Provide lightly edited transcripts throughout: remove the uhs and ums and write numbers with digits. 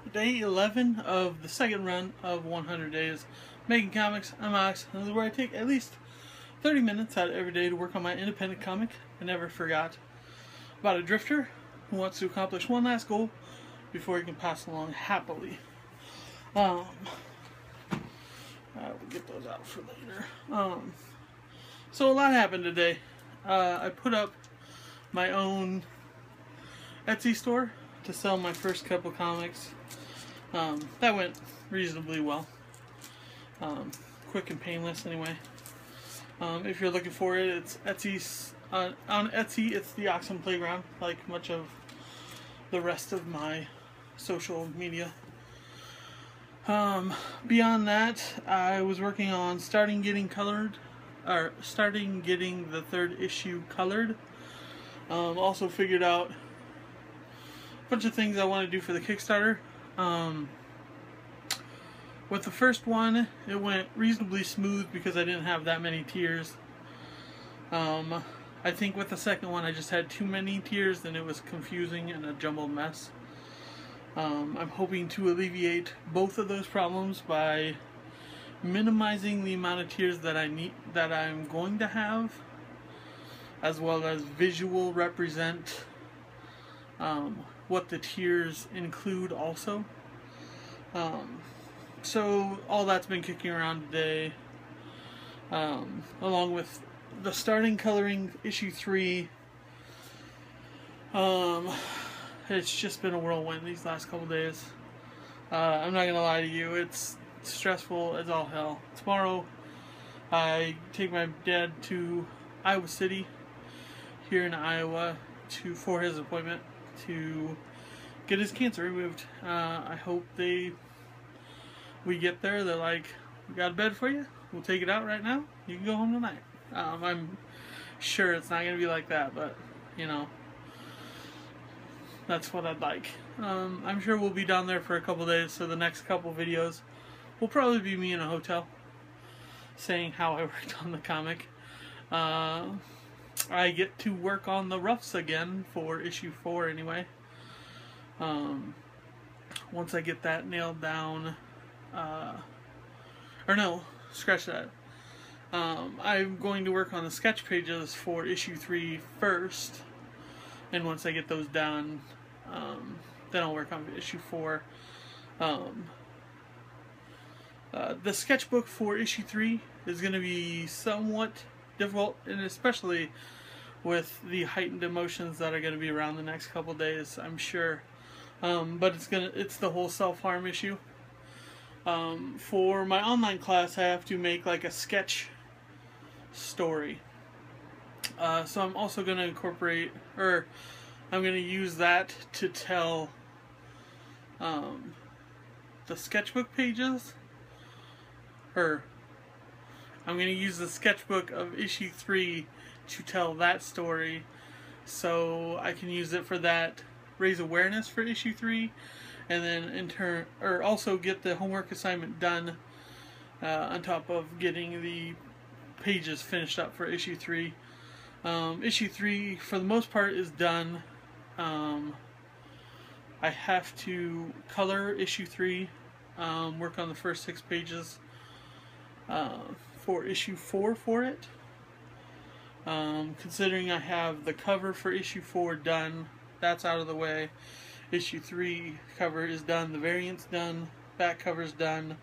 day 11 of the second run of 100 days making comics. I'm Alex, and this is where I take at least 30 minutes out of every day to work on my independent comic. I never forgot about a drifter who wants to accomplish one last goal before he can pass along happily. We'll get those out for later. So a lot happened today. I put up my own Etsy store to sell my first couple comics. That went reasonably well. Quick and painless anyway. If you're looking for it, it's Etsy's on Etsy. It's the Awesome Playground, like much of the rest of my social media. Beyond that, I was working on starting getting the third issue colored. Also figured out a bunch of things I want to do for the Kickstarter. With the first one, it went reasonably smooth because I didn't have that many tiers. I think with the second one, I just had too many tiers and it was confusing and a jumbled mess. I'm hoping to alleviate both of those problems by minimizing the amount of tiers that I'm going to have, as well as visual represent what the tiers include also. So all that's been kicking around today, along with the starting coloring issue 3. It's just been a whirlwind these last couple days. I'm not gonna lie to you, it's stressful as all hell. Tomorrow I take my dad to Iowa City here in Iowa for his appointment to get his cancer removed. I hope we get there, they're like, we got a bed for you, we'll take it out right now, you can go home tonight. I'm sure it's not going to be like that, but you know, that's what I'd like. I'm sure we'll be down there for a couple days, so the next couple videos will probably be me in a hotel saying how I worked on the comic. I get to work on the roughs again for issue 4 anyway. Once I get that nailed down, or no, scratch that. I'm going to work on the sketch pages for issue 3 first, and once I get those done, then I'll work on issue 4. The sketchbook for issue 3 is going to be somewhat difficult, and especially with the heightened emotions that are going to be around the next couple days, I'm sure. But it's the whole self-harm issue. For my online class, I have to make like a sketch story. So I'm also going to incorporate, or I'm going to use that to tell the sketchbook pages, or I'm going to use the sketchbook of issue 3 to tell that story, so I can use it for that, raise awareness for issue 3, and then in turn, or also get the homework assignment done on top of getting the pages finished up for issue 3. Issue 3 for the most part is done. I have to color issue 3, work on the first 6 pages for issue 4 for it. Considering I have the cover for issue 4 done, that's out of the way. Issue 3 cover is done, the variant's done, back cover's done,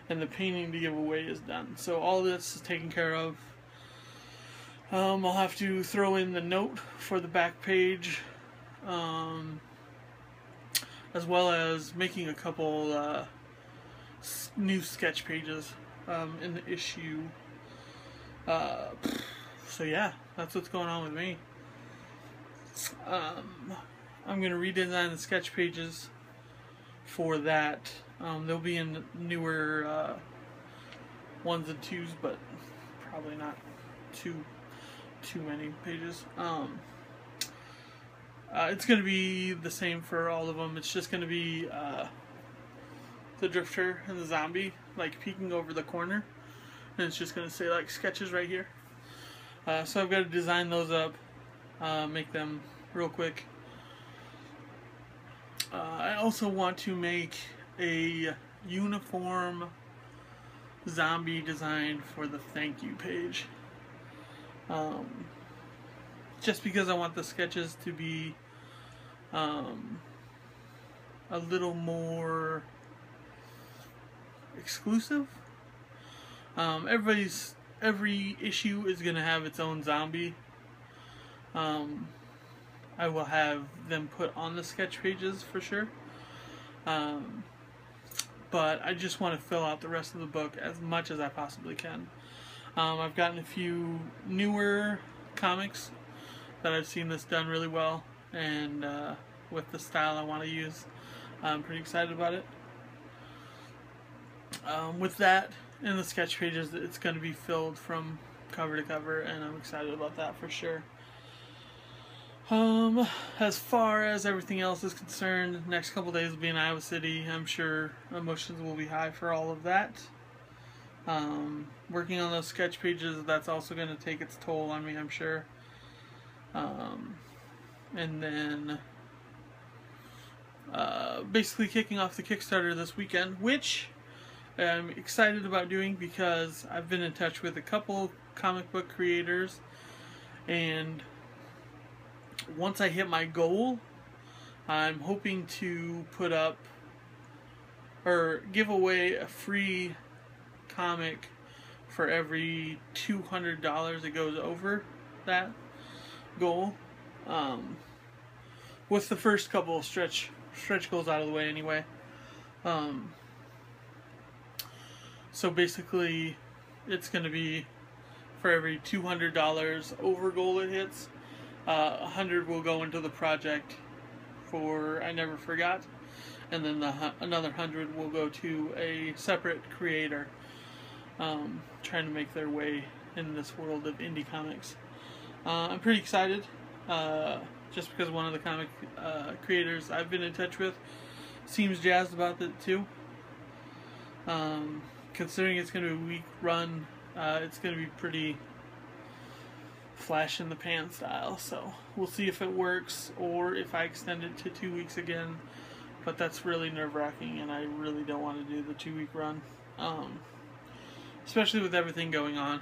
and the painting to give away is done. So all this is taken care of. I'll have to throw in the note for the back page, as well as making a couple new sketch pages in the issue. So yeah, that's what's going on with me. I'm going to redesign the sketch pages for that. They'll be in newer 1s and 2s, but probably not too many pages. It's going to be the same for all of them. It's just going to be the drifter and the zombie like peeking over the corner, and it's just going to say like sketches right here. So I've got to design those up, make them real quick. I also want to make a uniform zombie design for the thank you page. Just because I want the sketches to be a little more exclusive. Every issue is going to have its own zombie. I will have them put on the sketch pages for sure. But I just want to fill out the rest of the book as much as I possibly can. I've gotten a few newer comics that I've seen this done really well, and with the style I want to use, I'm pretty excited about it. With that, in the sketch pages, it's going to be filled from cover to cover, and I'm excited about that for sure. As far as everything else is concerned, next couple days will be in Iowa City. I'm sure emotions will be high for all of that. Working on those sketch pages, that's also going to take its toll on me, I'm sure. And then basically kicking off the Kickstarter this weekend, which I'm excited about doing because I've been in touch with a couple comic book creators, and once I hit my goal, I'm hoping to put up or give away a free comic for every $200 that goes over that goal. With the first couple of stretch goals out of the way anyway. So basically, it's going to be for every $200 over goal it hits, 100 will go into the project for I Never Forgot, and then another 100 will go to a separate creator trying to make their way in this world of indie comics. I'm pretty excited, just because one of the comic creators I've been in touch with seems jazzed about it too. Considering it's going to be a week run, it's going to be pretty flash in the pan style, so we'll see if it works or if I extend it to 2 weeks again, but that's really nerve-wracking and I really don't want to do the 2-week run, especially with everything going on.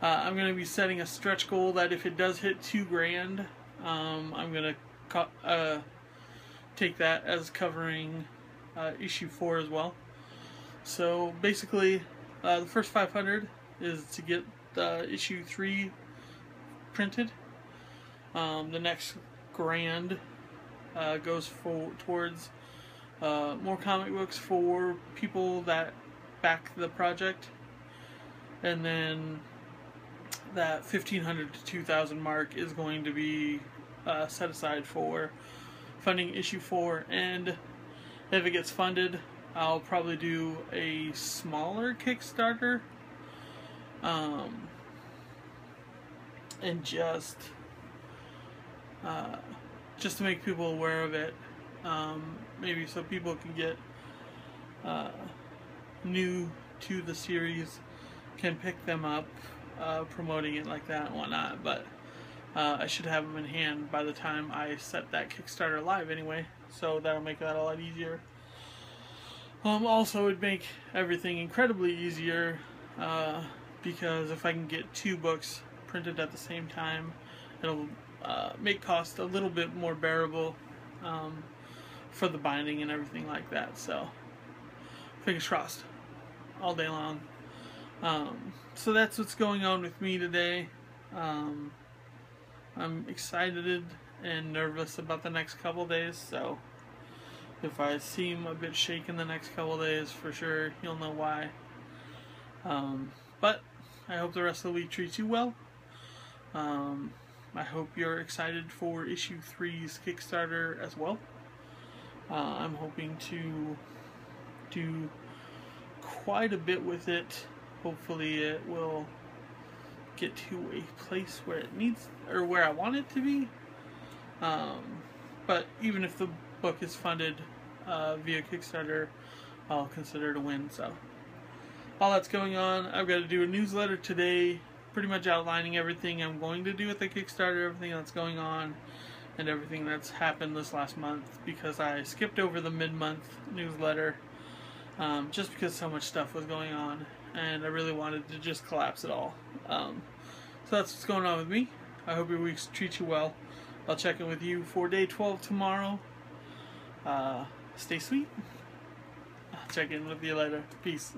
I'm going to be setting a stretch goal that if it does hit $2,000, I'm going to take that as covering issue 4 as well. So basically, the first 500 is to get issue 3 printed. The next grand goes towards more comic books for people that back the project, and then that 1,500 to 2,000 mark is going to be set aside for funding issue 4. And if it gets funded, I'll probably do a smaller Kickstarter, and just to make people aware of it, maybe so people can get new to the series, can pick them up, promoting it like that and whatnot. But I should have them in hand by the time I set that Kickstarter live anyway, so that'll make that a lot easier. Also, it would make everything incredibly easier, because if I can get 2 books printed at the same time, it'll make cost a little bit more bearable for the binding and everything like that. So, fingers crossed all day long. So that's what's going on with me today. I'm excited and nervous about the next couple days, so if I seem a bit shaken the next couple days, for sure you'll know why. But I hope the rest of the week treats you well. I hope you're excited for issue 3's Kickstarter as well. I'm hoping to do quite a bit with it. Hopefully it will get to a place where it needs, or where I want it to be. But even if the book is funded via Kickstarter, I'll consider it a win. So all that's going on. I've got to do a newsletter today, pretty much outlining everything I'm going to do with the Kickstarter, everything that's going on, and everything that's happened this last month, because I skipped over the mid-month newsletter just because so much stuff was going on and I really wanted to just collapse it all. So that's what's going on with me. I hope your weeks treat you well. I'll check in with you for day 12 tomorrow. Stay sweet. I'll check in with you later. Peace.